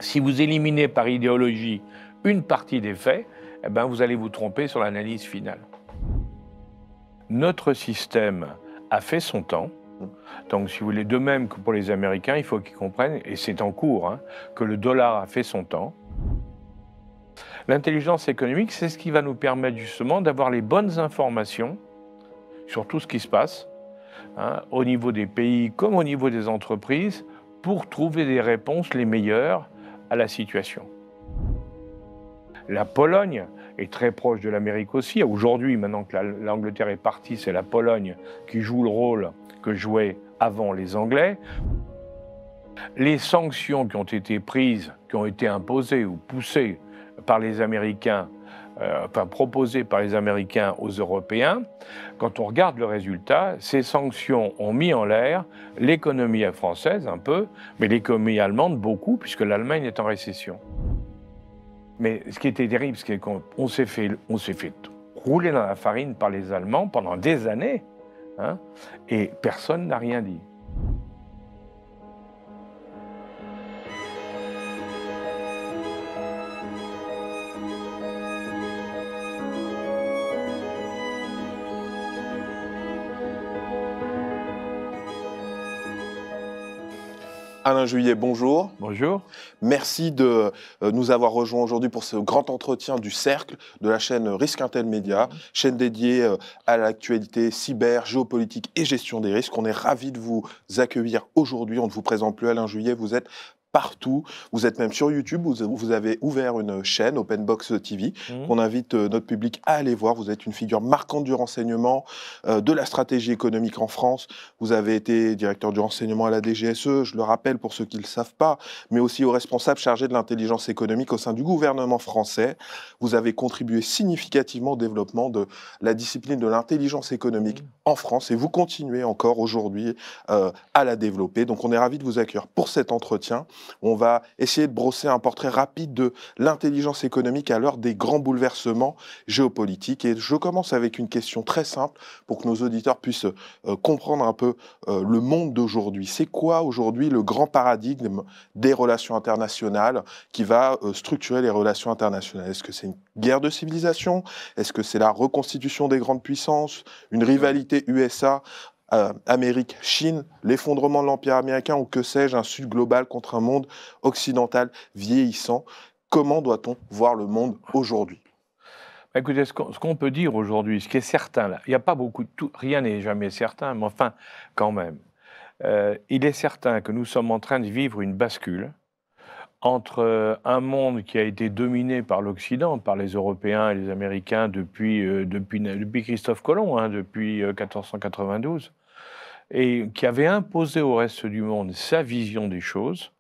Si vous éliminez par idéologie une partie des faits, eh ben vous allez vous tromper sur l'analyse finale. Notre système a fait son temps. Donc, si vous voulez, de même que pour les Américains, il faut qu'ils comprennent, et c'est en cours, hein, que le dollar a fait son temps. L'intelligence économique, c'est ce qui va nous permettre justement d'avoir les bonnes informations sur tout ce qui se passe, hein, au niveau des pays comme au niveau des entreprises, pour trouver des réponses les meilleures à la situation. La Pologne est très proche de l'Amérique aussi. Aujourd'hui, maintenant que l'Angleterre est partie, c'est la Pologne qui joue le rôle que jouaient avant les Anglais. Les sanctions qui ont été prises, qui ont été imposées ou poussées par les Américains, proposées par les Américains aux Européens, quand on regarde le résultat, ces sanctions ont mis en l'air l'économie française un peu, mais l'économie allemande beaucoup, puisque l'Allemagne est en récession. Mais ce qui était terrible, c'est qu'on s'est fait rouler dans la farine par les Allemands pendant des années, hein, et personne n'a rien dit. Alain Juillet, bonjour. Bonjour. Merci de nous avoir rejoints aujourd'hui pour ce grand entretien du Cercle de la chaîne Risque Intel Média, chaîne dédiée à l'actualité cyber, géopolitique et gestion des risques. On est ravis de vous accueillir aujourd'hui. On ne vous présente plus Alain Juillet, vous êtes partout. Vous êtes même sur YouTube, vous avez ouvert une chaîne, Openbox TV, qu'on invite notre public à aller voir. Vous êtes une figure marquante du renseignement, de la stratégie économique en France. Vous avez été directeur du renseignement à la DGSE, je le rappelle pour ceux qui ne le savent pas, mais aussi au responsable chargé de l'intelligence économique au sein du gouvernement français. Vous avez contribué significativement au développement de la discipline de l'intelligence économique en France et vous continuez encore aujourd'hui à la développer. Donc on est ravis de vous accueillir pour cet entretien. On va essayer de brosser un portrait rapide de l'intelligence économique à l'heure des grands bouleversements géopolitiques. Et je commence avec une question très simple pour que nos auditeurs puissent comprendre un peu le monde d'aujourd'hui. C'est quoi aujourd'hui le grand paradigme des relations internationales qui va structurer les relations internationales? Est-ce que c'est une guerre de civilisation? Est-ce que c'est la reconstitution des grandes puissances? Une rivalité USA Amérique, Chine, l'effondrement de l'Empire américain ou que sais-je, un Sud global contre un monde occidental vieillissant. Comment doit-on voir le monde aujourd'hui? Écoutez, ce qu'on peut dire aujourd'hui, ce qui est certain, là, il n'y a pas beaucoup de tout, rien n'est jamais certain, mais enfin, quand même, il est certain que nous sommes en train de vivre une bascule entre un monde qui a été dominé par l'Occident, par les Européens et les Américains depuis Christophe Colomb, hein, depuis 1492, et qui avait imposé au reste du monde sa vision des choses.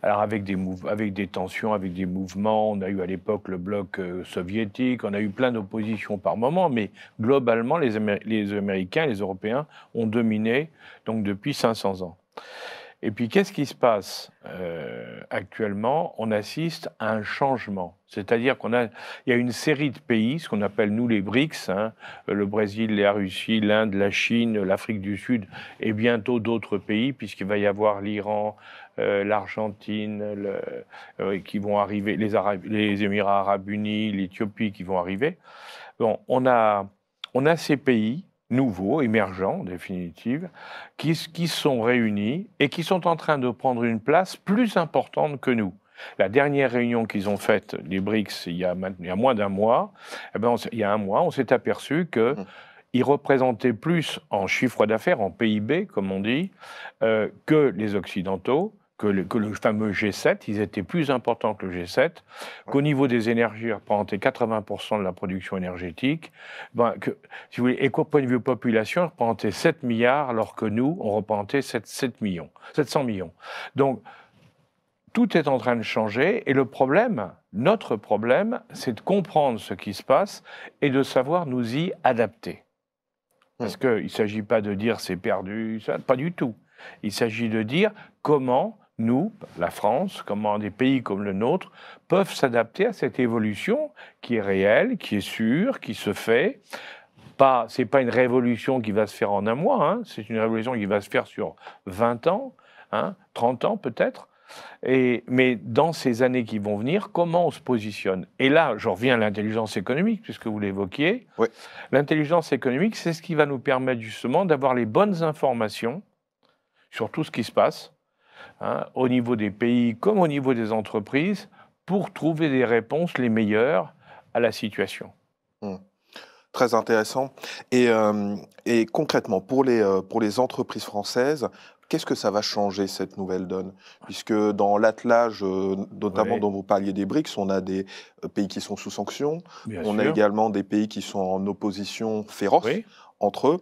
Alors avec des tensions, avec des mouvements, on a eu à l'époque le bloc soviétique, on a eu plein d'oppositions par moment, mais globalement, les Américains, les Européens ont dominé donc depuis 500 ans. Et puis, qu'est-ce qui se passe actuellement? On assiste à un changement. C'est-à-dire il y a une série de pays, ce qu'on appelle, nous, les BRICS, hein, le Brésil, la Russie, l'Inde, la Chine, l'Afrique du Sud, et bientôt d'autres pays, puisqu'il va y avoir l'Iran, l'Argentine, qui vont arriver, les Émirats arabes unis, l'Éthiopie qui vont arriver. Bon, on a ces pays nouveaux, émergents, en définitive, qui sont réunis et qui sont en train de prendre une place plus importante que nous. La dernière réunion qu'ils ont faite, les BRICS, il y a moins d'un mois, il y a un mois, on s'est aperçu qu'ils représentaient plus en chiffre d'affaires, en PIB, comme on dit, que les Occidentaux, que le fameux G7, ils étaient plus importants que le G7, qu'au niveau des énergies, ils représentaient 80% de la production énergétique, si vous voulez, et qu'au point de vue population, ils représentaient 7 milliards, alors que nous, on représentait 700 millions. Donc, tout est en train de changer, et notre problème, c'est de comprendre ce qui se passe et de savoir nous y adapter. Parce qu'il ne s'agit pas de dire c'est perdu, ça, pas du tout. Il s'agit de dire comment nous, la France, comment des pays comme le nôtre, peuvent s'adapter à cette évolution qui est réelle, qui est sûre, qui se fait. Ce n'est pas une révolution qui va se faire en un mois, hein, c'est une révolution qui va se faire sur 20 ans, hein, 30 ans peut-être, Mais dans ces années qui vont venir, comment on se positionne? Et là, je reviens à l'intelligence économique, puisque vous l'évoquiez. Oui. L'intelligence économique, c'est ce qui va nous permettre justement d'avoir les bonnes informations sur tout ce qui se passe, hein, au niveau des pays comme au niveau des entreprises, pour trouver des réponses les meilleures à la situation. Mmh. Très intéressant. Et concrètement, pour les entreprises françaises, qu'est-ce que ça va changer, cette nouvelle donne? Puisque dans l'attelage, notamment Oui, dont vous parliez des BRICS, on a des pays qui sont sous sanctions, bien on a sûr. également des pays qui sont en opposition féroce Oui, entre eux.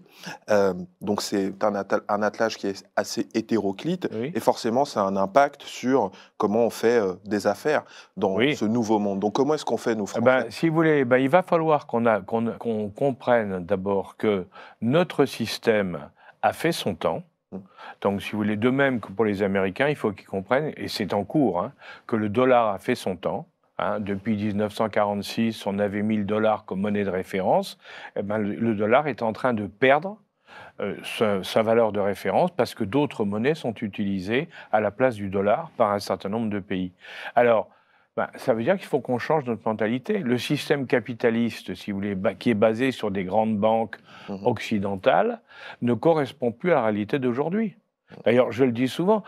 Donc c'est un attelage qui est assez hétéroclite, oui, et forcément ça a un impact sur comment on fait des affaires dans oui. ce nouveau monde. Donc comment est-ce qu'on fait, nous, Eh Français? ben, si vous voulez, ben, il va falloir qu'on comprenne d'abord que notre système a fait son temps. Mmh. Donc, si vous voulez, de même que pour les Américains, il faut qu'ils comprennent, et c'est en cours, hein, que le dollar a fait son temps. Hein. Depuis 1946, on avait mis le dollar comme monnaie de référence. Eh ben, le dollar est en train de perdre sa valeur de référence parce que d'autres monnaies sont utilisées à la place du dollar par un certain nombre de pays. Alors, ben, ça veut dire qu'il faut qu'on change notre mentalité. Le système capitaliste, si vous voulez, qui est basé sur des grandes banques Mmh. occidentales, ne correspond plus à la réalité d'aujourd'hui. D'ailleurs, je le dis souvent,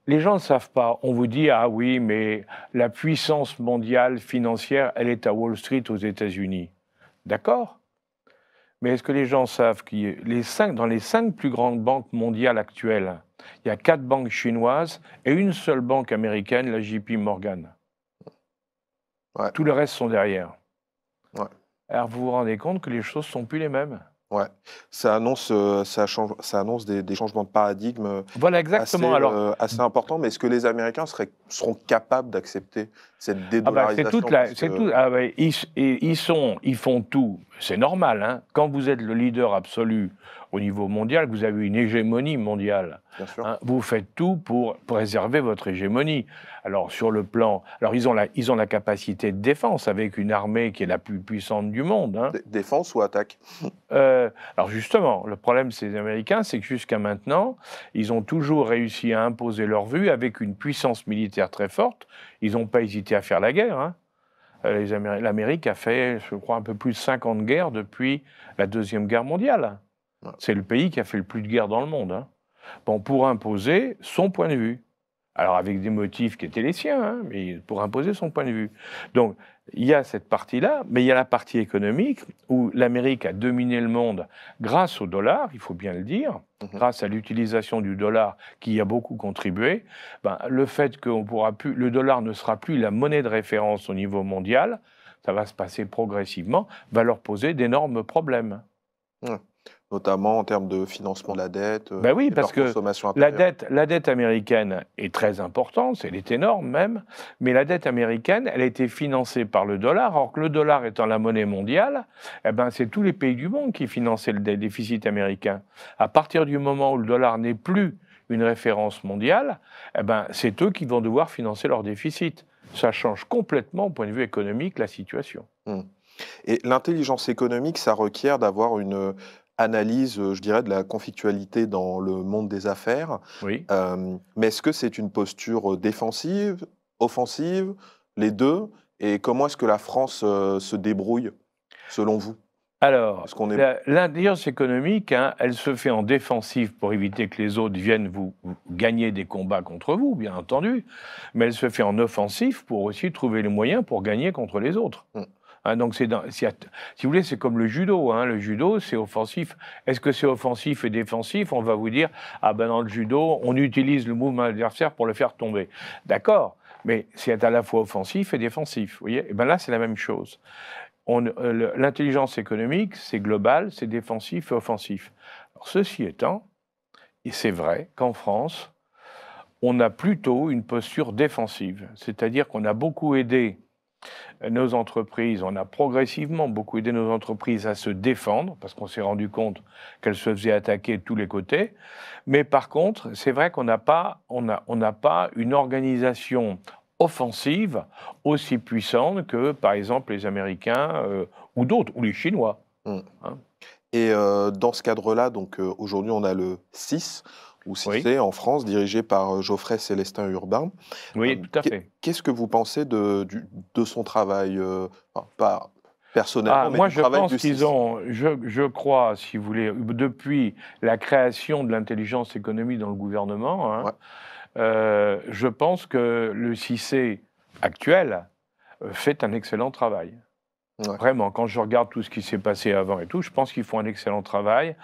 les gens ne savent pas. On vous dit, ah oui, mais la puissance mondiale financière, elle est à Wall Street aux États-Unis. D'accord. Mais est-ce que les gens savent que dans les 5 plus grandes banques mondiales actuelles, il y a 4 banques chinoises et une seule banque américaine, la JP Morgan. Ouais, Tout le reste sont derrière. ouais. Alors vous vous rendez compte que les choses ne sont plus les mêmes. Ouais, ça annonce des changements de paradigme, Voilà exactement. Alors, assez importants, mais est-ce que les Américains seront capables d'accepter cette ah bah, c'est dédollarisation? toute Parce c'est que tout. Ah ouais, ils font tout. C'est normal, hein. Quand vous êtes le leader absolu au niveau mondial, que vous avez une hégémonie mondiale, bien sûr, hein, vous faites tout pour préserver votre hégémonie. Alors sur le plan, alors ils ont la capacité de défense avec une armée qui est la plus puissante du monde, hein. défense ou attaque? Alors justement, le problème ces Américains, c'est que jusqu'à maintenant, ils ont toujours réussi à imposer leur vue avec une puissance militaire très forte. Ils n'ont pas hésité à faire la guerre, hein. L'Amérique a fait, je crois, un peu plus de 50 guerres depuis la Deuxième Guerre mondiale. Ouais. C'est le pays qui a fait le plus de guerres dans le monde, hein. Bon, pour imposer son point de vue. Alors avec des motifs qui étaient les siens, hein, mais pour imposer son point de vue. Donc il y a cette partie-là, mais il y a la partie économique où l'Amérique a dominé le monde grâce au dollar, il faut bien le dire, Mhm. grâce à l'utilisation du dollar qui y a beaucoup contribué. Ben, le fait que le dollar ne sera plus la monnaie de référence au niveau mondial, ça va se passer progressivement, va leur poser d'énormes problèmes. Ouais. Notamment en termes de financement de la dette, Ben oui, et de parce leur que consommation intérieure. la dette américaine est très importante, elle est énorme même, mais la dette américaine, elle a été financée par le dollar, alors que le dollar étant la monnaie mondiale, eh ben, c'est tous les pays du monde qui finançaient le déficit américain. À partir du moment où le dollar n'est plus une référence mondiale, eh ben, c'est eux qui vont devoir financer leur déficit. Ça change complètement, au point de vue économique, la situation. Mm. Et l'intelligence économique, ça requiert d'avoir une analyse, je dirais, de la conflictualité dans le monde des affaires. Oui. Mais est-ce que c'est une posture défensive, offensive, les deux? Et comment est-ce que la France se débrouille, selon vous? Alors, Est-ce qu'on est... l'intelligence économique, hein, elle se fait en défensive pour éviter que les autres viennent vous gagner des combats contre vous, bien entendu, mais elle se fait en offensif pour aussi trouver les moyens pour gagner contre les autres. Mm. Hein, donc, si vous voulez, c'est comme le judo. Hein, le judo, c'est offensif. Est-ce que c'est offensif et défensif? On va vous dire, ah ben dans le judo, on utilise le mouvement adversaire pour le faire tomber. D'accord, mais c'est à la fois offensif et défensif. Vous voyez? Et ben là, c'est la même chose. L'intelligence économique, c'est global, c'est défensif et offensif. Alors, ceci étant, et c'est vrai qu'en France, on a plutôt une posture défensive, c'est-à-dire qu'on a beaucoup aidé nos entreprises, on a progressivement beaucoup aidé nos entreprises à se défendre, parce qu'on s'est rendu compte qu'elles se faisaient attaquer de tous les côtés. Mais par contre, c'est vrai qu'on n'a pas une organisation offensive aussi puissante que, par exemple, les Américains ou d'autres, ou les Chinois. Mm. Hein. Et dans ce cadre-là, donc aujourd'hui, on a le 6. ou Oui, CICE en France, dirigé par Geoffrey Célestin Urbain. oui, tout à fait. Qu'est-ce que vous pensez de son travail, enfin, pas personnellement, Ah, mais moi, du je travail pense du qu'ils CICE? ont, je crois, si vous voulez, depuis la création de l'intelligence économique dans le gouvernement, hein, Ouais, je pense que le CICE actuel fait un excellent travail. ouais, Vraiment, quand je regarde tout ce qui s'est passé avant et tout, je pense qu'ils font un excellent travail.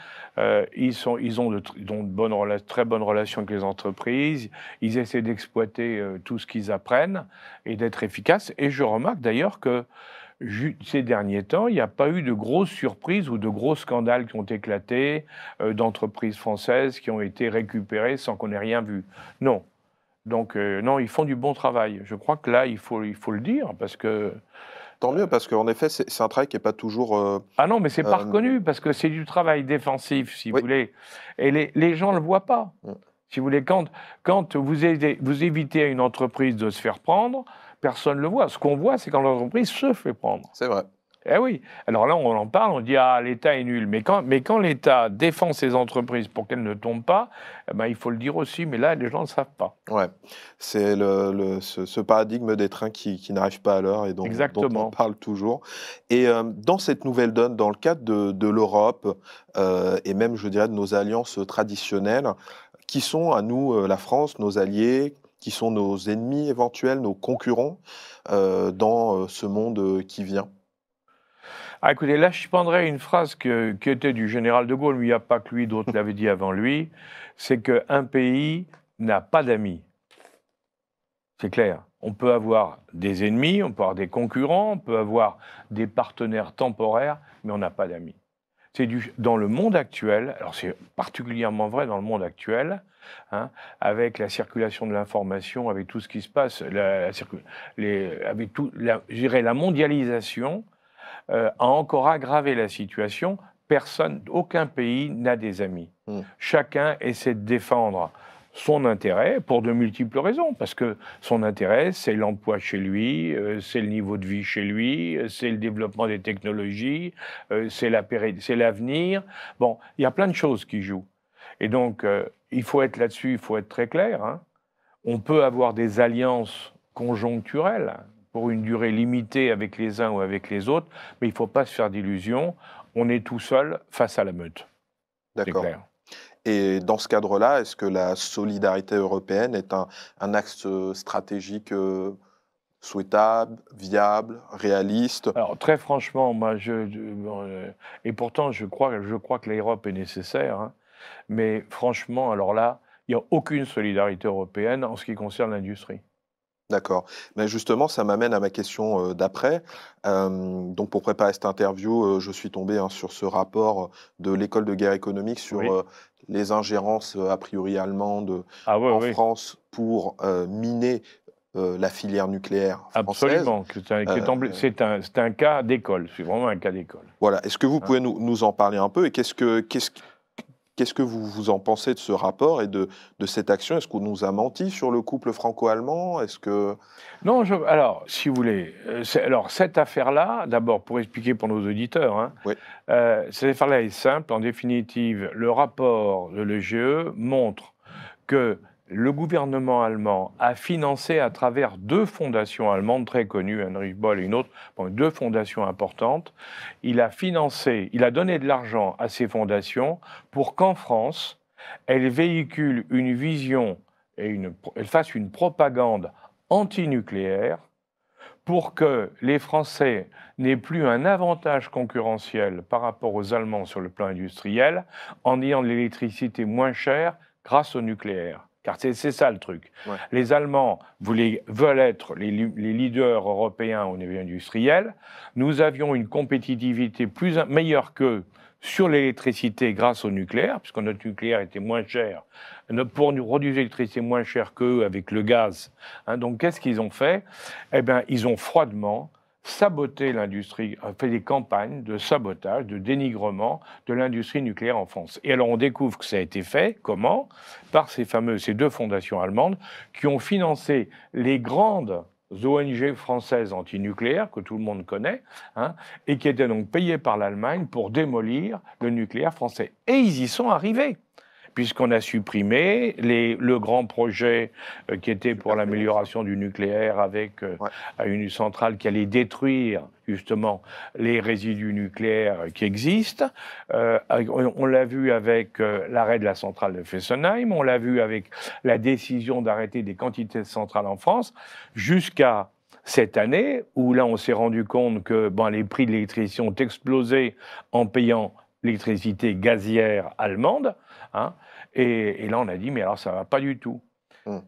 Ils ont de très bonnes relations avec les entreprises. Ils essaient d'exploiter tout ce qu'ils apprennent et d'être efficaces. Et je remarque d'ailleurs que ces derniers temps, il n'y a pas eu de grosses surprises ou de gros scandales qui ont éclaté d'entreprises françaises qui ont été récupérées sans qu'on ait rien vu. Non. Donc, non, ils font du bon travail. Je crois que là, il faut le dire parce que tant mieux, parce qu'en effet, c'est un travail qui est pas toujours, ah non, mais c'est pas hem reconnu parce que c'est du travail défensif, si vous oui, voulez. Et les gens ne le voient pas. mmh, Si vous voulez, quand vous évitez à une entreprise de se faire prendre, personne ne le voit. Ce qu'on voit, c'est quand l'entreprise se fait prendre. c'est vrai. Eh oui. Alors là, on en parle, on dit ah l'État est nul. Mais quand l'État défend ses entreprises pour qu'elles ne tombent pas, eh ben, il faut le dire aussi. Mais là, les gens ne savent pas. Ouais, c'est ce paradigme des trains qui n'arrivent pas à l'heure et dont on Exactement. parle toujours. Et dans cette nouvelle donne, dans le cadre de l'Europe, et même, je dirais, de nos alliances traditionnelles, qui sont à nous, la France, nos alliés, qui sont nos ennemis éventuels, nos concurrents, dans ce monde qui vient? Ah, écoutez, là, je prendrais une phrase qui était du général de Gaulle, mais il n'y a pas que lui, d'autres l'avaient dit avant lui, c'est qu'un pays n'a pas d'amis. C'est clair. On peut avoir des ennemis, on peut avoir des concurrents, on peut avoir des partenaires temporaires, mais on n'a pas d'amis. Dans le monde actuel, alors c'est particulièrement vrai dans le monde actuel, hein, avec la circulation de l'information, avec tout ce qui se passe, avec je dirais la mondialisation, a encore aggravé la situation. Aucun pays n'a des amis. Mmh, Chacun essaie de défendre son intérêt pour de multiples raisons, parce que son intérêt, c'est l'emploi chez lui, c'est le niveau de vie chez lui, c'est le développement des technologies, c'est l'avenir. Bon, il y a plein de choses qui jouent. Et donc, il faut être là-dessus, il faut être très clair, hein. On peut avoir des alliances conjoncturelles pour une durée limitée avec les uns ou avec les autres, mais il ne faut pas se faire d'illusions. On est tout seul face à la meute, c'est d'accord. clair. Et dans ce cadre-là, est-ce que la solidarité européenne est un axe, stratégique, souhaitable, viable, réaliste? Alors très franchement, moi, bon, et pourtant je crois que l'Europe est nécessaire, hein, mais franchement, alors là, il n'y a aucune solidarité européenne en ce qui concerne l'industrie. D'accord. Mais justement, ça m'amène à ma question, d'après. Donc pour préparer cette interview, je suis tombé, hein, sur ce rapport de l'École de guerre économique sur, Oui. les ingérences, a priori allemandes, Ah oui, en oui, France pour, miner, la filière nucléaire française. absolument. Heu, C'est un cas d'école, c'est vraiment un cas d'école, voilà. Est-ce que vous hein. pouvez nous en parler un peu et qu'est-ce que vous en pensez de ce rapport et de cette action? Est-ce qu'on nous a menti sur le couple franco-allemand? Est-ce que Non, alors, si vous voulez, alors cette affaire-là, d'abord pour expliquer pour nos auditeurs, hein, oui, cette affaire-là est simple. En définitive, le rapport de l'EGE montre que le gouvernement allemand a financé à travers deux fondations allemandes très connues, Heinrich Böll et une autre, bon, deux fondations importantes. Il a donné de l'argent à ces fondations pour qu'en France, elles véhiculent une vision et elles fassent une propagande antinucléaire pour que les Français n'aient plus un avantage concurrentiel par rapport aux Allemands sur le plan industriel en ayant de l'électricité moins chère grâce au nucléaire. Car c'est ça le truc. ouais, Les Allemands veulent être les leaders européens au niveau industriel. Nous avions une compétitivité meilleure qu'eux sur l'électricité grâce au nucléaire, puisque notre nucléaire était moins cher, pour nous produire l'électricité moins chère qu'eux avec le gaz. Hein, donc qu'est-ce qu'ils ont fait? Eh bien, ils ont froidement saboté l'industrie, fait des campagnes de sabotage, de dénigrement de l'industrie nucléaire en France. Et alors on découvre que ça a été fait, comment? Par ces deux fondations allemandes qui ont financé les grandes ONG françaises antinucléaires que tout le monde connaît, hein, et qui étaient donc payées par l'Allemagne pour démolir le nucléaire français. Et ils y sont arrivés. puisqu'on a supprimé le grand projet qui était pour l'amélioration du nucléaire avec une centrale qui allait détruire justement les résidus nucléaires qui existent. On l'a vu avec l'arrêt de la centrale de Fessenheim, on l'a vu avec la décision d'arrêter des quantités de centrales en France, jusqu'à cette année, où là on s'est rendu compte que les prix de l'électricité ont explosé en payant l'électricité gazière allemande, hein, et là on a dit mais alors ça va pas du tout.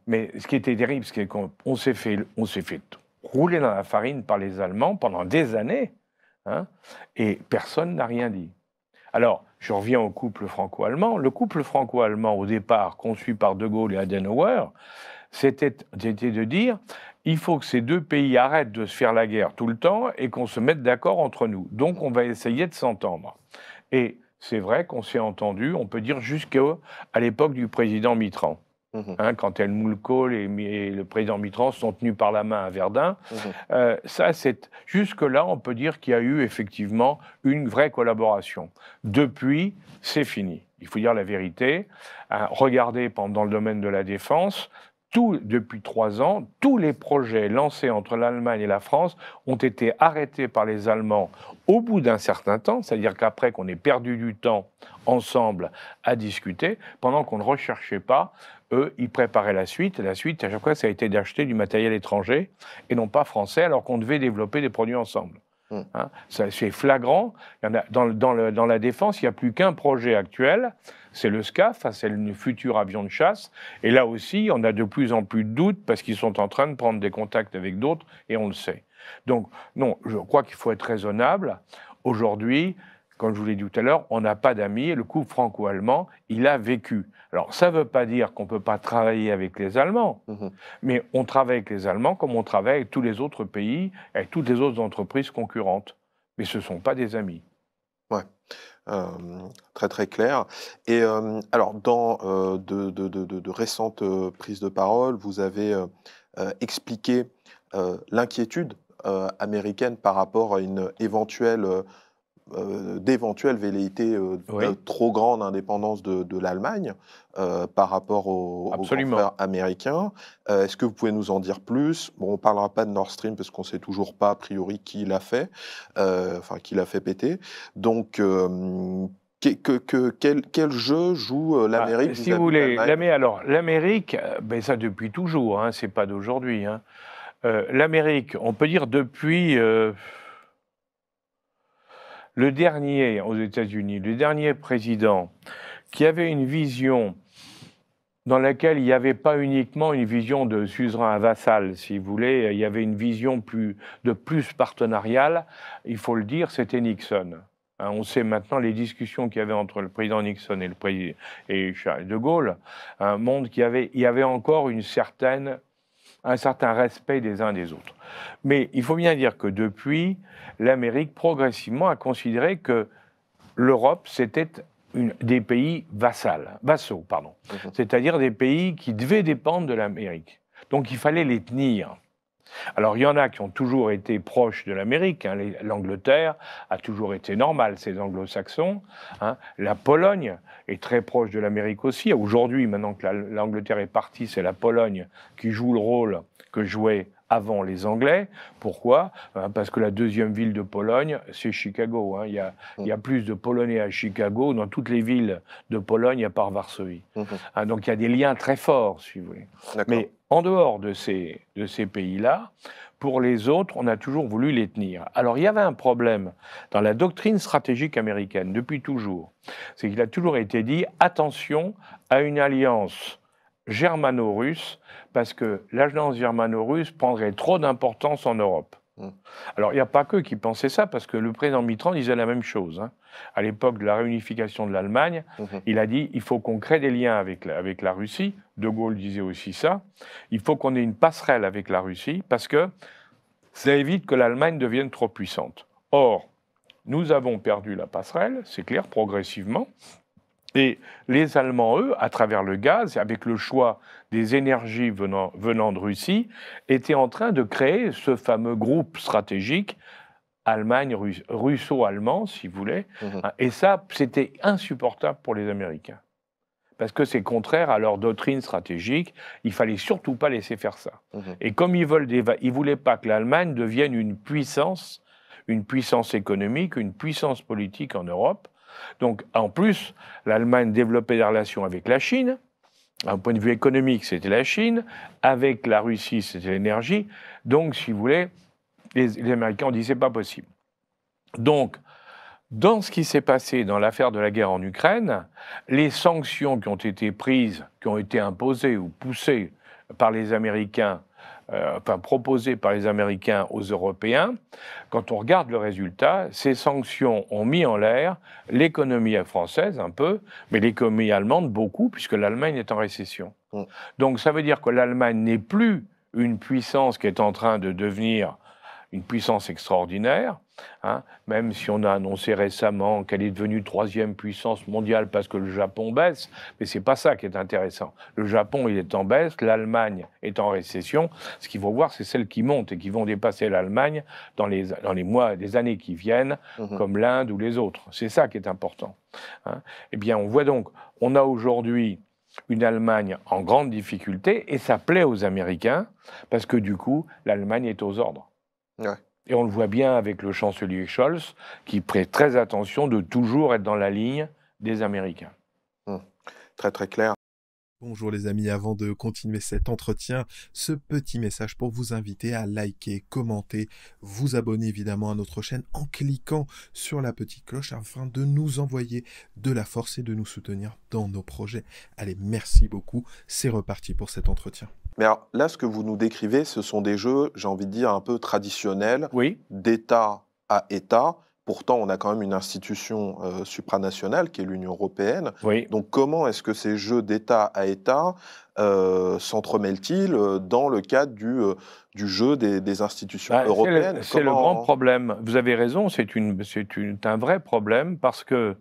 Mais ce qui était terrible, c'est qu'on s'est fait rouler dans la farine par les Allemands pendant des années, hein, et personne n'a rien dit. Alors, je reviens au couple franco-allemand. Le couple franco-allemand, au départ, conçu par De Gaulle et Adenauer, c'était de dire il faut que ces deux pays arrêtent de se faire la guerre tout le temps et qu'on se mette d'accord entre nous. Donc, on va essayer de s'entendre. Et c'est vrai qu'on s'est entendu, on peut dire, jusqu'à l'époque du président Mitterrand. Hein, quand Helmut Kohl et le président Mitterrand se sont tenus par la main à Verdun. Jusque-là, on peut dire qu'il y a eu effectivement une vraie collaboration. Depuis, c'est fini. Il faut dire la vérité. Regardez, dans le domaine de la défense, depuis 3 ans, tous les projets lancés entre l'Allemagne et la France ont été arrêtés par les Allemands au bout d'un certain temps, c'est-à-dire qu'après qu'on ait perdu du temps ensemble à discuter, pendant qu'on ne recherchait pas, eux, ils préparaient la suite. Et la suite, à chaque fois, ça a été d'acheter du matériel étranger et non pas français, alors qu'on devait développer des produits ensemble. Hein, c'est flagrant. Dans la défense, il n'y a plus qu'un projet actuel, c'est le SCAF, c'est le futur avion de chasse. Et là aussi, on a de plus en plus de doutes parce qu'ils sont en train de prendre des contacts avec d'autres et on le sait. Donc, non, je crois qu'il faut être raisonnable. Aujourd'hui, comme je vous l'ai dit tout à l'heure, on n'a pas d'amis et le couple franco-allemand, il a vécu. Alors, ça ne veut pas dire qu'on ne peut pas travailler avec les Allemands, mais on travaille avec les Allemands comme on travaille avec tous les autres pays, avec toutes les autres entreprises concurrentes. Mais ce ne sont pas des amis. Ouais, très très clair. Et alors, dans de récentes prises de parole, vous avez expliqué l'inquiétude américaine par rapport à une d'éventuelles velléités trop grande indépendance de l'Allemagne par rapport aux grands frères américains. Est-ce que vous pouvez nous en dire plus? Bon, on ne parlera pas de Nord Stream parce qu'on ne sait toujours pas a priori qui l'a fait, qui l'a fait péter. Donc, quel jeu joue l'Amérique si vous voulez, l'Amérique, ça depuis toujours, hein, c'est pas d'aujourd'hui. Hein. L'Amérique, on peut dire depuis... le dernier, aux États-Unis, le dernier président qui avait une vision dans laquelle il n'y avait pas uniquement une vision de suzerain vassal, si vous voulez, il y avait une vision plus partenariale, il faut le dire, c'était Nixon. Hein, on sait maintenant les discussions qu'il y avait entre le président Nixon et Charles de Gaulle, un monde il y avait encore un certain respect des uns des autres. Mais il faut bien dire que depuis, l'Amérique progressivement a considéré que l'Europe, c'était des pays vassaux, c'est-à-dire des pays qui devaient dépendre de l'Amérique. Donc il fallait les tenir. Alors il y en a qui ont toujours été proches de l'Amérique. Hein. L'Angleterre a toujours été normale, c'est les anglo-saxons. Hein. La Pologne est très proche de l'Amérique aussi. Aujourd'hui, maintenant que l'Angleterre est partie, c'est la Pologne qui joue le rôle que jouaient avant les Anglais. Pourquoi? Parce que la deuxième ville de Pologne, c'est Chicago. Hein. Il y a plus de Polonais à Chicago, dans toutes les villes de Pologne, à part Varsovie. Hein, donc il y a des liens très forts, si vous voulez. Mais en dehors de ces pays-là, pour les autres, on a toujours voulu les tenir. Alors il y avait un problème dans la doctrine stratégique américaine, depuis toujours. C'est qu'il a toujours été dit, attention à une alliance germano-russe, parce que l'alliance germano-russe prendrait trop d'importance en Europe. Alors, il n'y a pas qu'eux qui pensaient ça, parce que le président Mitterrand disait la même chose. Hein. À l'époque de la réunification de l'Allemagne, il a dit il faut qu'on crée des liens avec la Russie. De Gaulle disait aussi ça. Il faut qu'on ait une passerelle avec la Russie, parce que ça évite que l'Allemagne devienne trop puissante. Or, nous avons perdu la passerelle, c'est clair, progressivement. Et les Allemands, eux, à travers le gaz, avec le choix des énergies venant de Russie, étaient en train de créer ce fameux groupe stratégique Allemagne, russo-allemand, si vous voulez. Et ça, c'était insupportable pour les Américains. parce que c'est contraire à leur doctrine stratégique. Il fallait surtout pas laisser faire ça. Et comme ils voulaient pas que l'Allemagne devienne une puissance économique, une puissance politique en Europe. Donc, en plus, l'Allemagne développait des relations avec la Chine. D'un point de vue économique, c'était la Chine. Avec la Russie, c'était l'énergie. Donc, si vous voulez, les Américains ont dit c'est pas possible. Donc, dans ce qui s'est passé dans l'affaire de la guerre en Ukraine, les sanctions qui ont été prises, qui ont été imposées ou poussées par les Américains, proposées par les Américains aux Européens, quand on regarde le résultat, ces sanctions ont mis en l'air l'économie française un peu, mais l'économie allemande beaucoup, puisque l'Allemagne est en récession. Donc ça veut dire que l'Allemagne n'est plus une puissance qui est en train de devenir une puissance extraordinaire, même si on a annoncé récemment qu'elle est devenue 3e puissance mondiale parce que le Japon baisse, mais c'est pas ça qui est intéressant. Le Japon, il est en baisse, l'Allemagne est en récession. Ce qu'il faut voir, c'est celles qui montent et qui vont dépasser l'Allemagne dans les mois, les années qui viennent, comme l'Inde ou les autres. C'est ça qui est important. Eh bien, on voit donc, on a aujourd'hui une Allemagne en grande difficulté, et ça plaît aux Américains, parce que du coup, l'Allemagne est aux ordres. Ouais. Et on le voit bien avec le chancelier Scholz, qui prête très attention de toujours être dans la ligne des Américains. Très très clair. Bonjour les amis, avant de continuer cet entretien, ce petit message pour vous inviter à liker, commenter, vous abonner évidemment à notre chaîne en cliquant sur la petite cloche afin de nous envoyer de la force et de nous soutenir dans nos projets. Allez, merci beaucoup, c'est reparti pour cet entretien. Mais alors, là, ce que vous nous décrivez, ce sont des jeux, j'ai envie de dire, un peu traditionnels, d'État à État. Pourtant, on a quand même une institution supranationale qui est l'Union européenne. Donc, comment est-ce que ces jeux d'État à État s'entremêlent-ils dans le cadre du jeu des institutions européennes? C'est le grand problème. Vous avez raison, c'est un vrai problème parce que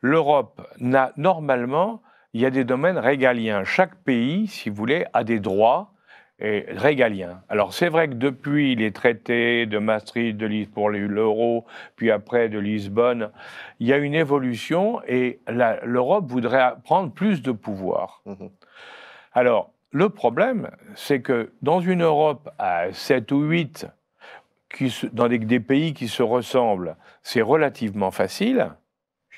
l'Europe n'a normalement... Il y a des domaines régaliens. Chaque pays, si vous voulez, a des droits régaliens. Alors, c'est vrai que depuis les traités de Maastricht, pour l'euro, puis après de Lisbonne, il y a une évolution et l'Europe voudrait prendre plus de pouvoir. Alors, le problème, c'est que dans une Europe à 7 ou 8, dans des pays qui se ressemblent, c'est relativement facile.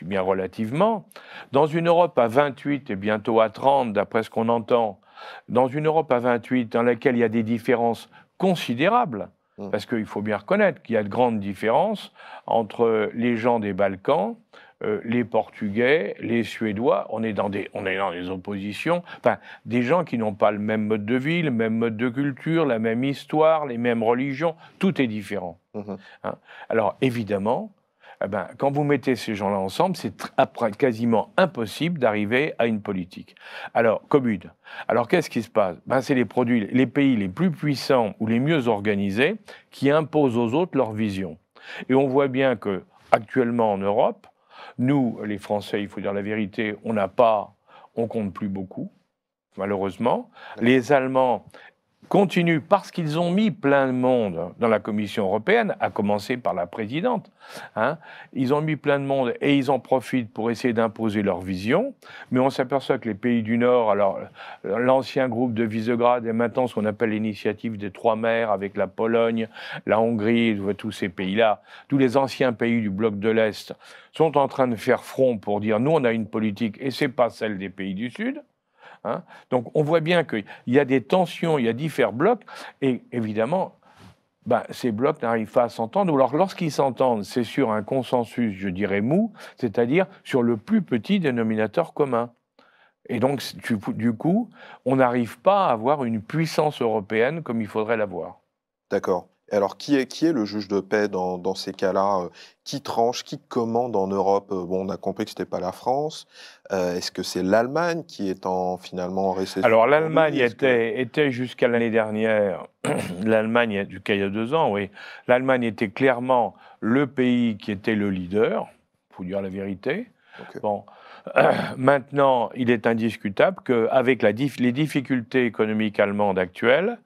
Bien relativement. Dans une Europe à 28 et bientôt à 30, d'après ce qu'on entend, dans une Europe à 28 dans laquelle il y a des différences considérables, parce qu'il faut bien reconnaître qu'il y a de grandes différences entre les gens des Balkans, les Portugais, les Suédois, on est dans des oppositions, des gens qui n'ont pas le même mode de vie, le même mode de culture, la même histoire, les mêmes religions, tout est différent. Alors évidemment, quand vous mettez ces gens-là ensemble, c'est quasiment impossible d'arriver à une politique. Alors, commune. Alors, qu'est-ce qui se passe? C'est les pays les plus puissants ou les mieux organisés qui imposent aux autres leur vision. Et on voit bien que actuellement en Europe, nous, les Français, il faut dire la vérité, on compte plus beaucoup, malheureusement. Les Allemands continuent parce qu'ils ont mis plein de monde dans la Commission européenne, à commencer par la présidente. Ils ont mis plein de monde et ils en profitent pour essayer d'imposer leur vision. Mais on s'aperçoit que les pays du Nord, alors l'ancien groupe de Visegrad et maintenant ce qu'on appelle l'initiative des Trois Mers avec la Pologne, la Hongrie, tous ces pays-là, tous les anciens pays du bloc de l'Est sont en train de faire front pour dire nous on a une politique et c'est pas celle des pays du Sud. Donc on voit bien qu'il y a des tensions, il y a différents blocs, et évidemment, ces blocs n'arrivent pas à s'entendre, ou alors lorsqu'ils s'entendent, c'est sur un consensus, je dirais mou, c'est-à-dire sur le plus petit dénominateur commun. Et donc, du coup, on n'arrive pas à avoir une puissance européenne comme il faudrait l'avoir. D'accord. Alors, qui est le juge de paix dans ces cas-là? Qui tranche, qui commande en Europe? Bon, on a compris que ce n'était pas la France. Est-ce que c'est l'Allemagne qui est finalement en récession? Alors, l'Allemagne était jusqu'à l'année dernière, l'Allemagne, jusqu'à il y a 2 ans, oui. L'Allemagne était clairement le pays qui était le leader, il faut dire la vérité. Bon. Maintenant, il est indiscutable qu'avec les difficultés économiques allemandes actuelles,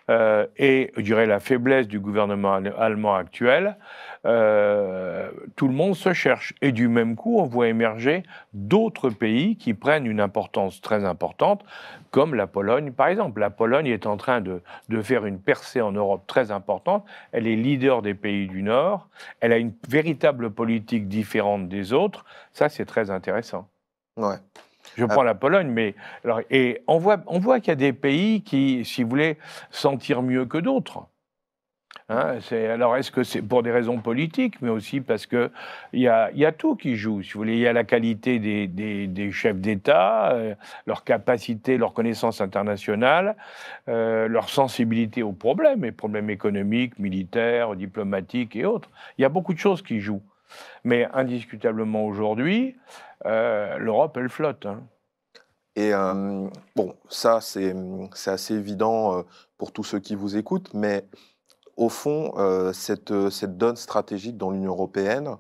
et je dirais la faiblesse du gouvernement allemand actuel, tout le monde se cherche. Et du même coup, on voit émerger d'autres pays qui prennent une importance très importante, comme la Pologne, par exemple. La Pologne est en train de faire une percée en Europe très importante. Elle est leader des pays du Nord. Elle a une véritable politique différente des autres. Ça, c'est très intéressant. Ouais. Je prends la Pologne, mais alors, et on voit qu'il y a des pays qui, si vous voulez, s'en tirent mieux que d'autres. Hein, alors, est-ce que c'est pour des raisons politiques, mais aussi parce que il y a tout qui joue. Si vous voulez, il y a la qualité des chefs d'État, leur capacité, leur connaissance internationale, leur sensibilité aux problèmes, les problèmes économiques, militaires, diplomatiques et autres. Il y a beaucoup de choses qui jouent. Mais indiscutablement aujourd'hui, l'Europe, elle flotte. Hein. Et bon, ça, c'est assez évident pour tous ceux qui vous écoutent, mais au fond, cette donne stratégique dans l'Union européenne,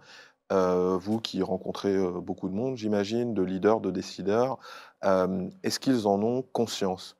vous qui rencontrez beaucoup de monde, j'imagine, de leaders, de décideurs, est-ce qu'ils en ont conscience?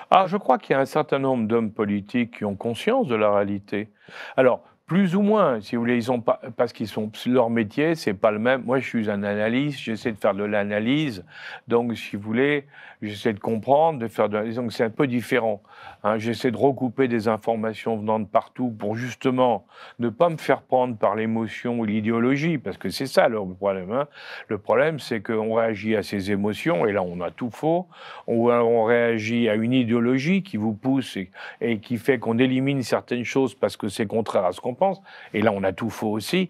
Ah, je crois qu'il y a un certain nombre d'hommes politiques qui ont conscience de la réalité. Alors, plus ou moins, si vous voulez, ils ont pas, parce qu'ils sont leur métier, c'est pas le même. Moi, je suis un analyste, j'essaie de faire de l'analyse, donc si vous voulez, j'essaie de comprendre, de faire de, donc c'est un peu différent. Hein. J'essaie de recouper des informations venant de partout pour justement ne pas me faire prendre par l'émotion ou l'idéologie, parce que c'est ça le problème. Hein. Le problème, c'est qu'on réagit à ces émotions, et là, on a tout faux. On réagit à une idéologie qui vous pousse et qui fait qu'on élimine certaines choses parce que c'est contraire à ce qu'on pense. Et là, on a tout faux aussi.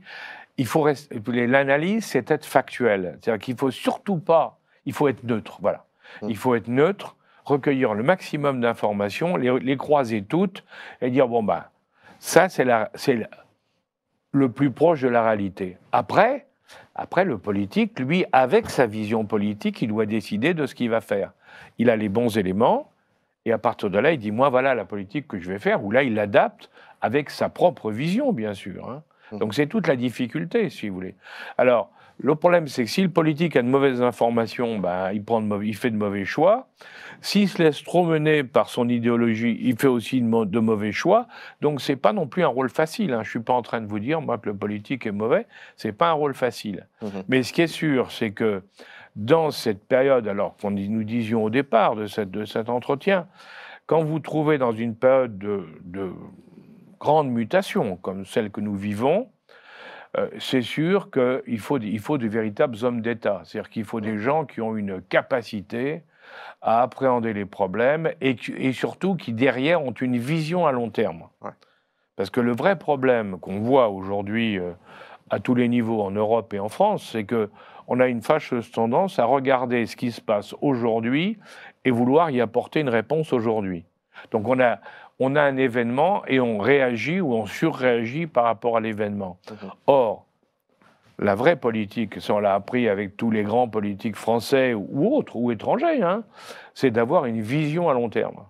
Il faut l'analyse, c'est être factuel. C'est-à-dire qu'il faut surtout pas, il faut être neutre. Voilà. Il faut être neutre, recueillir le maximum d'informations, les croiser toutes et dire bon ben ça c'est le plus proche de la réalité. Après, le politique, lui, avec sa vision politique, il doit décider de ce qu'il va faire. Il a les bons éléments, et à partir de là, il dit, moi, voilà la politique que je vais faire, ou là, il l'adapte avec sa propre vision, bien sûr. Hein. Donc c'est toute la difficulté, si vous voulez. Alors, le problème, c'est que si le politique a de mauvaises informations, ben, il fait de mauvais choix. S'il se laisse trop mener par son idéologie, il fait aussi de mauvais choix. Donc, c'est pas non plus un rôle facile. Hein. Je suis pas en train de vous dire, moi, que le politique est mauvais. C'est pas un rôle facile. Mais ce qui est sûr, c'est que dans cette période, alors qu'on nous disions au départ de cet entretien, quand vous trouvez dans une période de grande mutation, comme celle que nous vivons, c'est sûr qu'il faut de véritables hommes d'État. C'est-à-dire qu'il faut des gens qui ont une capacité à appréhender les problèmes et surtout qui, derrière, ont une vision à long terme. Ouais. Parce que le vrai problème qu'on voit aujourd'hui à tous les niveaux en Europe et en France, c'est qu'on a une fâcheuse tendance à regarder ce qui se passe aujourd'hui et vouloir y apporter une réponse aujourd'hui. Donc on a un événement et on réagit ou on surréagit par rapport à l'événement. Or, la vraie politique, ça on l'a appris avec tous les grands politiques français ou autres, ou étrangers, hein, c'est d'avoir une vision à long terme.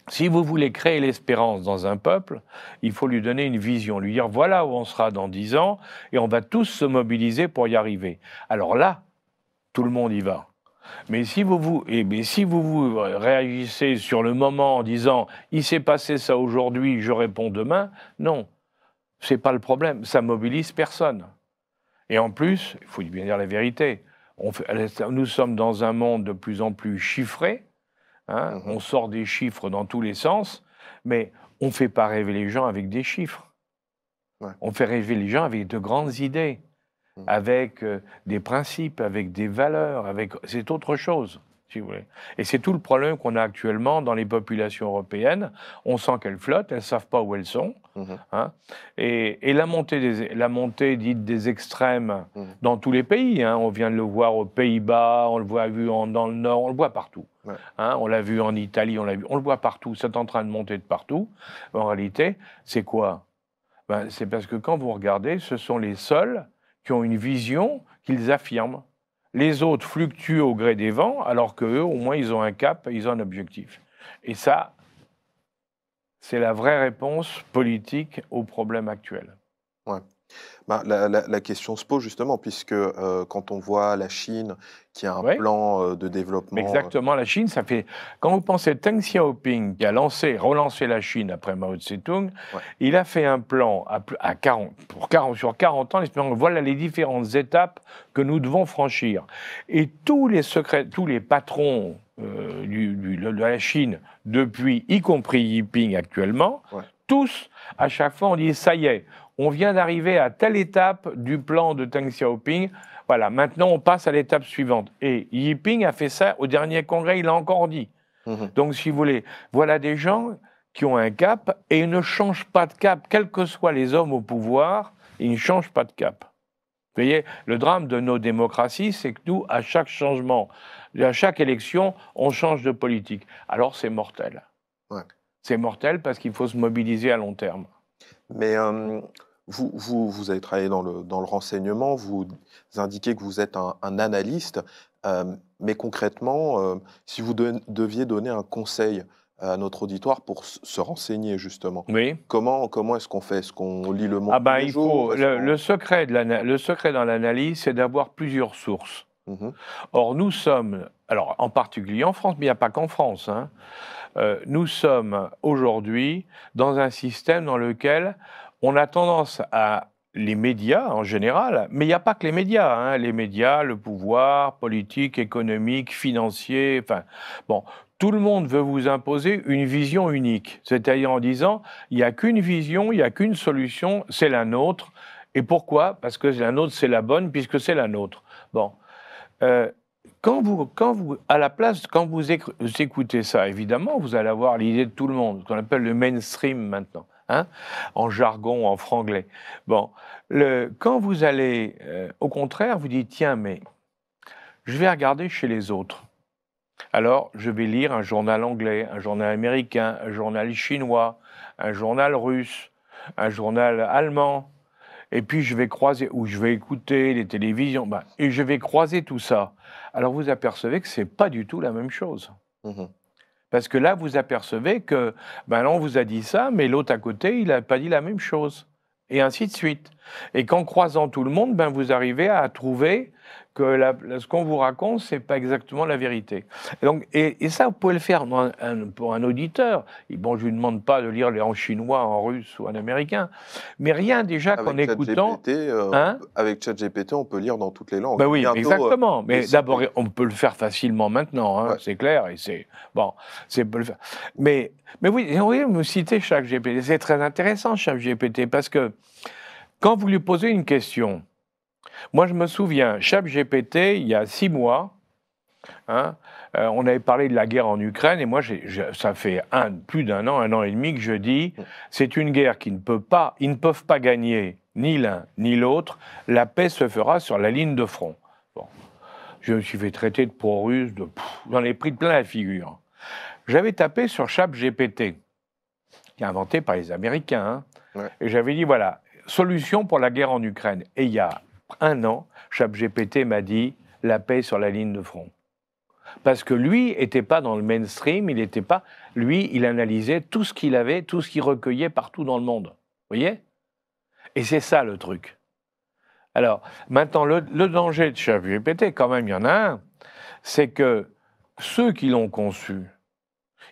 Si vous voulez créer l'espérance dans un peuple, il faut lui donner une vision, lui dire voilà où on sera dans 10 ans et on va tous se mobiliser pour y arriver. Alors là, tout le monde y va. Mais si vous réagissez sur le moment en disant il s'est passé ça aujourd'hui, je réponds demain, non, c'est pas le problème, ça mobilise personne. Et en plus, il faut bien dire la vérité, nous sommes dans un monde de plus en plus chiffré. Hein, on sort des chiffres dans tous les sens, mais on ne fait pas rêver les gens avec des chiffres. Ouais. On fait rêver les gens avec de grandes idées, avec des principes, avec des valeurs, c'est autre chose, si vous voulez. Et c'est tout le problème qu'on a actuellement dans les populations européennes. On sent qu'elles flottent, elles ne savent pas où elles sont. Hein, et la montée dite des extrêmes dans tous les pays, hein, on vient de le voir aux Pays-Bas, on le voit dans le Nord, on le voit partout. Ouais. Hein, on l'a vu en Italie, on le voit partout, c'est en train de monter de partout. En réalité, c'est quoi ? Ben, c'est parce que quand vous regardez, ce sont les seuls qui ont une vision qu'ils affirment. Les autres fluctuent au gré des vents, alors qu'eux, au moins, ils ont un cap, ils ont un objectif. Et ça, c'est la vraie réponse politique au problème actuel. Ouais. Ben, la question se pose justement, puisque quand on voit la Chine qui a un Oui. plan de développement. Exactement, la Chine, ça fait. Quand vous pensez Deng Xiaoping, qui a relancé la Chine après Mao Tse-tung, Ouais. il a fait un plan à 40, sur 40 ans, espérant que voilà les différentes étapes que nous devons franchir. Et tous les patrons de la Chine, depuis, y compris Xi Jinping actuellement, Ouais. tous, à chaque fois, on dit ça y est, on vient d'arriver à telle étape du plan de Deng Xiaoping. Voilà, maintenant on passe à l'étape suivante. Et Xi Jinping a fait ça au dernier congrès, il a encore dit. Mhm. Donc, si vous voulez, voilà des gens qui ont un cap et ils ne changent pas de cap, quels que soient les hommes au pouvoir, ils ne changent pas de cap. Vous voyez, le drame de nos démocraties, c'est que nous, à chaque changement, à chaque élection, on change de politique. Alors, c'est mortel. Ouais. C'est mortel parce qu'il faut se mobiliser à long terme. Mais vous avez travaillé dans le renseignement, vous indiquez que vous êtes un analyste, mais concrètement, si vous deviez donner un conseil à notre auditoire pour se renseigner justement, Oui. comment est-ce qu'on fait? Est-ce qu'on lit Le Monde Ah ben, tous les il jours? faut. Le secret dans l'analyse, c'est d'avoir plusieurs sources. Mhm. Or, nous sommes, alors en particulier en France, mais il n'y a pas qu'en France, hein, nous sommes aujourd'hui dans un système dans lequel on a tendance à les médias en général, mais il n'y a pas que les médias, hein, les médias, le pouvoir politique, économique, financier, enfin, bon, tout le monde veut vous imposer une vision unique, c'est-à-dire en disant, il n'y a qu'une vision, il n'y a qu'une solution, c'est la nôtre. Et pourquoi? Parce que la nôtre, c'est la bonne, puisque c'est la nôtre. Bon. Quand vous écoutez ça, évidemment, vous allez avoir l'idée de tout le monde, ce qu'on appelle le mainstream maintenant, hein, en jargon, en franglais. Bon, quand vous allez, au contraire, vous dites, tiens, mais je vais regarder chez les autres. Alors, je vais lire un journal anglais, un journal américain, un journal chinois, un journal russe, un journal allemand. Et puis je vais croiser, ou je vais écouter les télévisions, et je vais croiser tout ça. Alors vous apercevez que ce n'est pas du tout la même chose. Mhm. Parce que là, vous apercevez que, on vous a dit ça, mais l'autre à côté, il n'a pas dit la même chose. Et ainsi de suite. Et qu'en croisant tout le monde, vous arrivez à trouver que ce qu'on vous raconte, ce n'est pas exactement la vérité. Et ça, vous pouvez le faire pour un auditeur. Bon, je ne lui demande pas de lire en chinois, en russe ou en américain. Mais rien déjà qu'en écoutant... Avec ChatGPT, on peut lire dans toutes les langues. Ben oui, bientôt, exactement. Mais d'abord, on peut le faire facilement maintenant, hein, Ouais. c'est clair. Et peut le faire. Mais oui, vous me citez ChatGPT. C'est très intéressant, ChatGPT, parce que quand vous lui posez une question, moi je me souviens, ChatGPT, il y a 6 mois, hein, on avait parlé de la guerre en Ukraine, et moi, ça fait plus d'un an, 1 an et demi que je dis, c'est une guerre ils ne peuvent pas gagner ni l'un ni l'autre, la paix se fera sur la ligne de front. Bon. Je me suis fait traiter de pro-russe, j'en ai pris plein la figure. J'avais tapé sur ChatGPT, qui est inventé par les Américains, hein, et j'avais dit, voilà, solution pour la guerre en Ukraine. Et il y a 1 an, ChatGPT m'a dit, la paix sur la ligne de front. Parce que lui n'était pas dans le mainstream, il analysait tout ce qu'il avait, tout ce qu'il recueillait partout dans le monde. Vous voyez? Et c'est ça le truc. Alors, maintenant, le danger de ChatGPT, quand même, il y en a un, c'est que ceux qui l'ont conçu,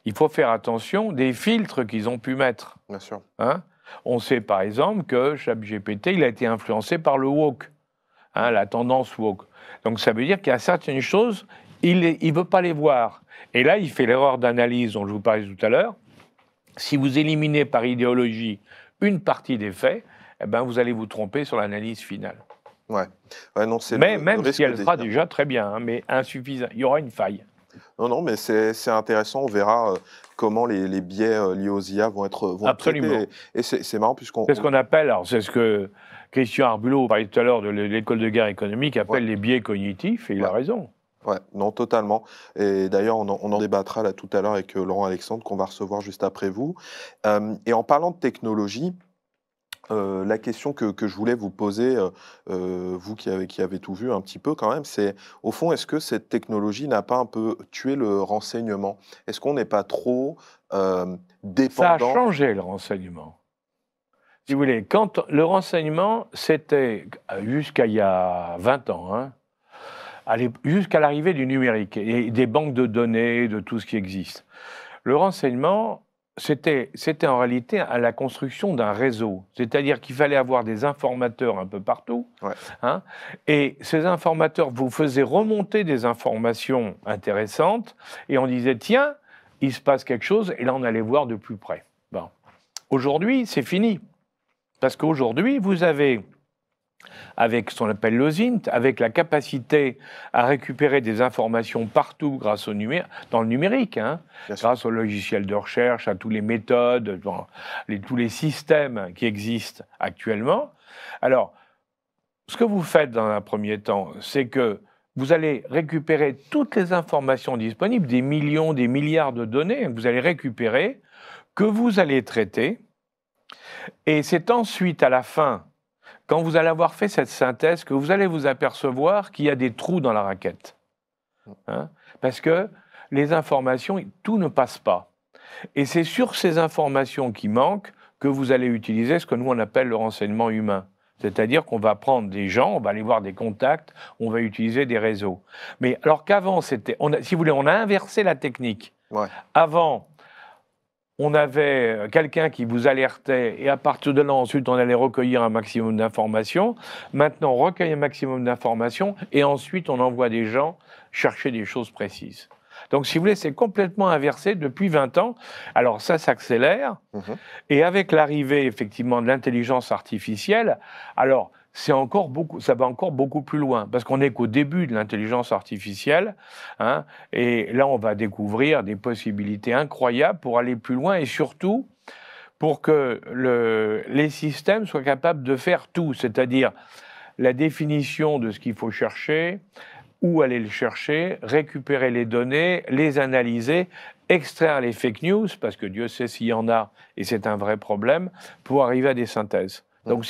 il faut faire attention des filtres qu'ils ont pu mettre. Bien sûr. Hein? On sait par exemple que ChatGPT, il a été influencé par le woke, hein, la tendance woke. Donc ça veut dire qu'il y a certaines choses, il ne veut pas les voir. Et là, il fait l'erreur d'analyse dont je vous parlais tout à l'heure. Si vous éliminez par idéologie une partie des faits, vous allez vous tromper sur l'analyse finale. Ouais. Non, mais même si elle sera déjà très bien, hein, mais insuffisant, il y aura une faille. Non, mais c'est intéressant. On verra comment les biais liés aux IA vont être Absolument. traités. Et c'est marrant puisqu'on... C'est ce qu'on appelle, alors c'est ce que Christian Arbulot parlait tout à l'heure de l'école de guerre économique, appelle les biais cognitifs, et il a raison. Ouais, non, totalement. Et d'ailleurs, on en débattra là tout à l'heure avec Laurent Alexandre, qu'on va recevoir juste après vous. Et en parlant de technologie, la question que je voulais vous poser, vous qui avez tout vu un petit peu quand même, c'est au fond, est-ce que cette technologie n'a pas un peu tué le renseignement? Est-ce qu'on n'est pas trop dépendant? Ça a changé le renseignement. Si vous voulez, quand le renseignement, c'était jusqu'à il y a 20 ans, hein, jusqu'à l'arrivée du numérique et des banques de données, de tout ce qui existe. Le renseignement, c'était en réalité à la construction d'un réseau. C'est-à-dire qu'il fallait avoir des informateurs un peu partout. Ouais. Hein, et ces informateurs vous faisaient remonter des informations intéressantes et on disait, tiens, il se passe quelque chose, et là on allait voir de plus près. Bon. Aujourd'hui, c'est fini. Parce qu'aujourd'hui, vous avez, avec ce qu'on appelle le ZINT, avec la capacité à récupérer des informations partout grâce au dans le numérique, hein, grâce aux logiciels de recherche, à toutes les méthodes, tous les systèmes qui existent actuellement. Alors, ce que vous faites dans un premier temps, c'est que vous allez récupérer toutes les informations disponibles, des millions, des milliards de données que vous allez récupérer, que vous allez traiter. Et c'est ensuite, à la fin, quand vous allez avoir fait cette synthèse, que vous allez vous apercevoir qu'il y a des trous dans la raquette. Hein, parce que les informations, tout ne passe pas. Et c'est sur ces informations qui manquent que vous allez utiliser ce que nous, on appelle le renseignement humain. C'est-à-dire qu'on va prendre des gens, on va aller voir des contacts, on va utiliser des réseaux. Mais alors qu'avant, si vous voulez, on a inversé la technique. Ouais. Avant, on avait quelqu'un qui vous alertait et à partir de là, ensuite, on allait recueillir un maximum d'informations. Maintenant, on recueille un maximum d'informations et ensuite, on envoie des gens chercher des choses précises. Donc, si vous voulez, c'est complètement inversé depuis 20 ans. Alors, ça s'accélère. Et avec l'arrivée, effectivement, de l'intelligence artificielle, alors, ça va encore beaucoup plus loin, parce qu'on n'est qu'au début de l'intelligence artificielle, hein, et là, on va découvrir des possibilités incroyables pour aller plus loin, et surtout, pour que les systèmes soient capables de faire tout, c'est-à-dire la définition de ce qu'il faut chercher, où aller le chercher, récupérer les données, les analyser, extraire les fake news, parce que Dieu sait s'il y en a, et c'est un vrai problème, pour arriver à des synthèses. Donc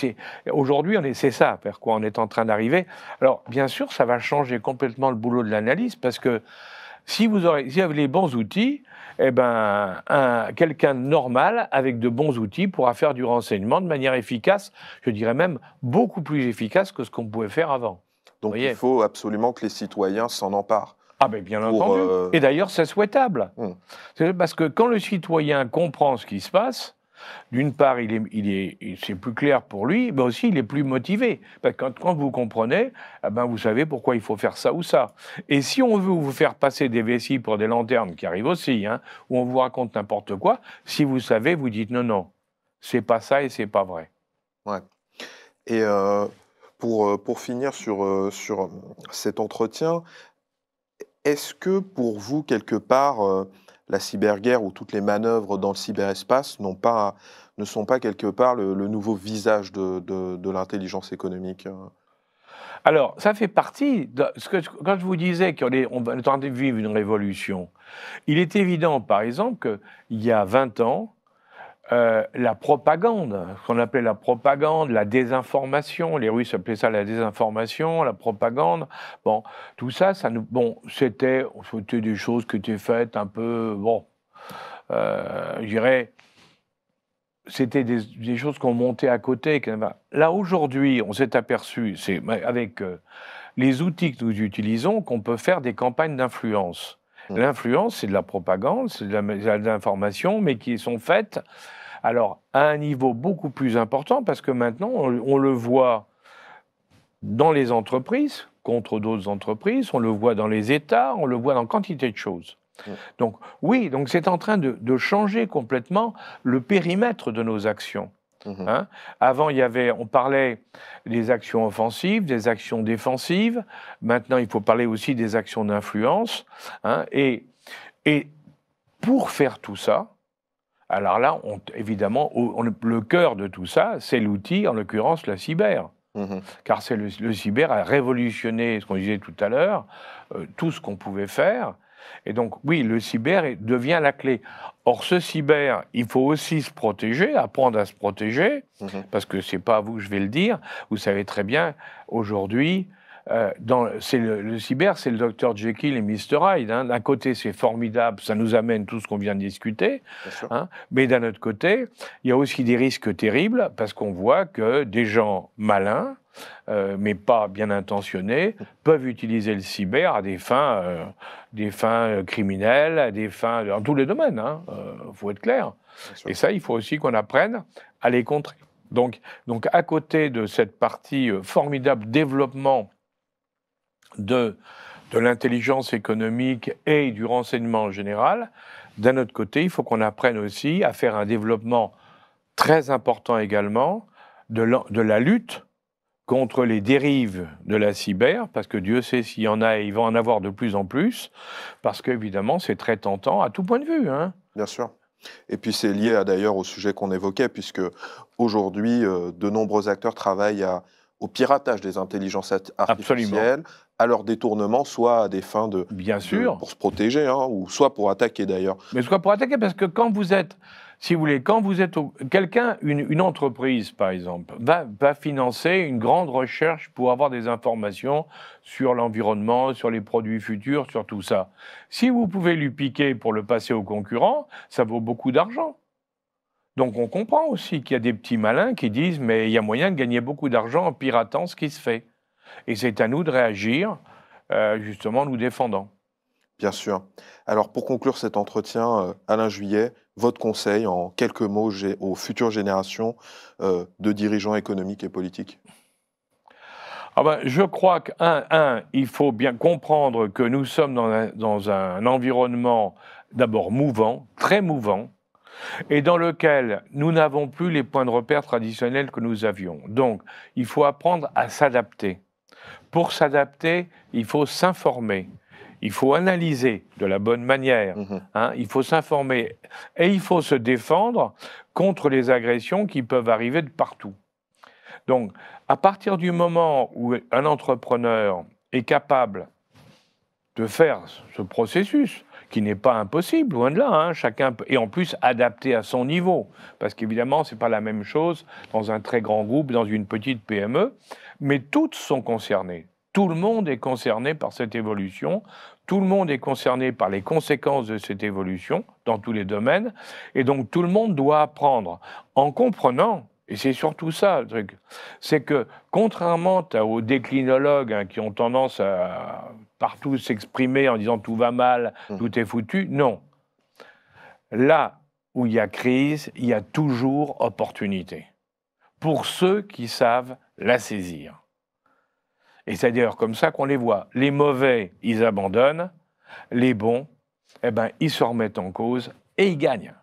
aujourd'hui, c'est ça vers quoi on est en train d'arriver. Alors bien sûr, ça va changer complètement le boulot de l'analyse, parce que si vous avez les bons outils, eh ben, quelqu'un de normal, avec de bons outils, pourra faire du renseignement de manière efficace, je dirais même beaucoup plus efficace que ce qu'on pouvait faire avant. Donc il faut absolument que les citoyens s'en emparent. Ah ben bien entendu. Et d'ailleurs, c'est souhaitable. C'est parce que quand le citoyen comprend ce qui se passe, d'une part, c'est plus clair pour lui, mais aussi il est plus motivé. Parce que quand vous comprenez, eh ben, vous savez pourquoi il faut faire ça ou ça. Et si on veut vous faire passer des vessies pour des lanternes, qui arrivent aussi, hein, où on vous raconte n'importe quoi, si vous savez, vous dites non, c'est pas ça et c'est pas vrai. Ouais. Et pour finir sur cet entretien, est-ce que pour vous, quelque part, la cyberguerre ou toutes les manœuvres dans le cyberespace ne sont pas quelque part le nouveau visage de l'intelligence économique? Alors, ça fait partie de quand je vous disais qu'on est en train de vivre une révolution, il est évident, par exemple, qu'il y a 20 ans, la propagande, ce qu'on appelait la propagande, la désinformation, les Russes appelaient ça la désinformation, la propagande, bon, tout ça, c'était des choses qui étaient faites un peu, je dirais, c'était des choses qu'on montait à côté. Là, aujourd'hui, on s'est aperçu, avec les outils que nous utilisons, qu'on peut faire des campagnes d'influence. L'influence, c'est de la propagande, c'est de l'information, mais qui sont faites alors à un niveau beaucoup plus important, parce que maintenant, on le voit dans les entreprises, contre d'autres entreprises, on le voit dans les États, on le voit dans quantité de choses. Donc oui, donc c'est en train de changer complètement le périmètre de nos actions. Hein. Avant, on parlait des actions offensives, des actions défensives. Maintenant, il faut parler aussi des actions d'influence. Hein. Et pour faire tout ça, alors là, évidemment, le cœur de tout ça, c'est l'outil, en l'occurrence la cyber. Car le cyber a révolutionné, ce qu'on disait tout à l'heure, tout ce qu'on pouvait faire. Et donc, oui, le cyber devient la clé. Or, ce cyber, il faut aussi se protéger, apprendre à se protéger, parce que ce n'est pas à vous que je vais le dire. Vous savez très bien, aujourd'hui, Le cyber, c'est le Dr Jekyll et Mr Hyde. Hein. D'un côté, c'est formidable, ça nous amène tout ce qu'on vient de discuter. Hein, mais d'un autre côté, il y a aussi des risques terribles parce qu'on voit que des gens malins, mais pas bien intentionnés, peuvent utiliser le cyber à des fins criminelles, à des fins dans tous les domaines. Faut être clair. Et ça, il faut aussi qu'on apprenne à les contrer. Donc, à côté de cette partie formidable développement de l'intelligence économique et du renseignement en général, d'un autre côté, il faut qu'on apprenne aussi à faire un développement très important également de la lutte contre les dérives de la cyber, parce que Dieu sait s'il y en a, et il va en avoir de plus en plus, parce qu'évidemment, c'est très tentant à tout point de vue. Hein. Bien sûr. Et puis c'est lié d'ailleurs au sujet qu'on évoquait, puisque aujourd'hui, de nombreux acteurs travaillent au piratage des intelligences artificielles, à leur détournement, soit à des fins pour se protéger, hein, ou soit pour attaquer d'ailleurs. Mais soit pour attaquer, parce que quand vous êtes, si vous voulez, une entreprise par exemple, va financer une grande recherche pour avoir des informations sur l'environnement, sur les produits futurs, sur tout ça. Si vous pouvez lui piquer pour le passer aux concurrents, ça vaut beaucoup d'argent. Donc on comprend aussi qu'il y a des petits malins qui disent « mais il y a moyen de gagner beaucoup d'argent en piratant ce qui se fait ». Et c'est à nous de réagir, justement, nous défendant. Bien sûr. Alors pour conclure cet entretien, Alain Juillet, votre conseil en quelques mots aux futures générations de dirigeants économiques et politiques? Je crois il faut bien comprendre que nous sommes dans un environnement d'abord mouvant, très mouvant, et dans lequel nous n'avons plus les points de repère traditionnels que nous avions. Donc, il faut apprendre à s'adapter. Pour s'adapter, il faut s'informer. Il faut analyser de la bonne manière. Hein, il faut s'informer. Et il faut se défendre contre les agressions qui peuvent arriver de partout. Donc, à partir du moment où un entrepreneur est capable de faire ce processus, qui n'est pas impossible, loin de là, hein, chacun peut, et en plus adapté à son niveau, parce qu'évidemment, ce n'est pas la même chose dans un très grand groupe, dans une petite PME, mais toutes sont concernées. Tout le monde est concerné par cette évolution, tout le monde est concerné par les conséquences de cette évolution dans tous les domaines, et donc tout le monde doit apprendre en comprenant. Et c'est surtout ça, le truc. C'est que, contrairement aux déclinologues hein, qui ont tendance à partout s'exprimer en disant tout va mal, tout est foutu, non. Là où il y a crise, il y a toujours opportunité. Pour ceux qui savent la saisir. Et c'est d'ailleurs comme ça qu'on les voit. Les mauvais, ils abandonnent. Les bons, ils se remettent en cause et ils gagnent.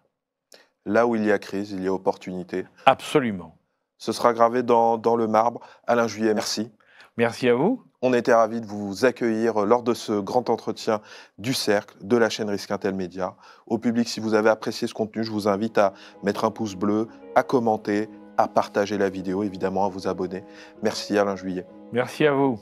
Là où il y a crise, il y a opportunité. Absolument. Ce sera gravé dans le marbre. Alain Juillet, merci. Merci à vous. On était ravis de vous accueillir lors de ce grand entretien du Cercle, de la chaîne Risque Intel Média. Au public, si vous avez apprécié ce contenu, je vous invite à mettre un pouce bleu, à commenter, à partager la vidéo, évidemment à vous abonner. Merci Alain Juillet. Merci à vous.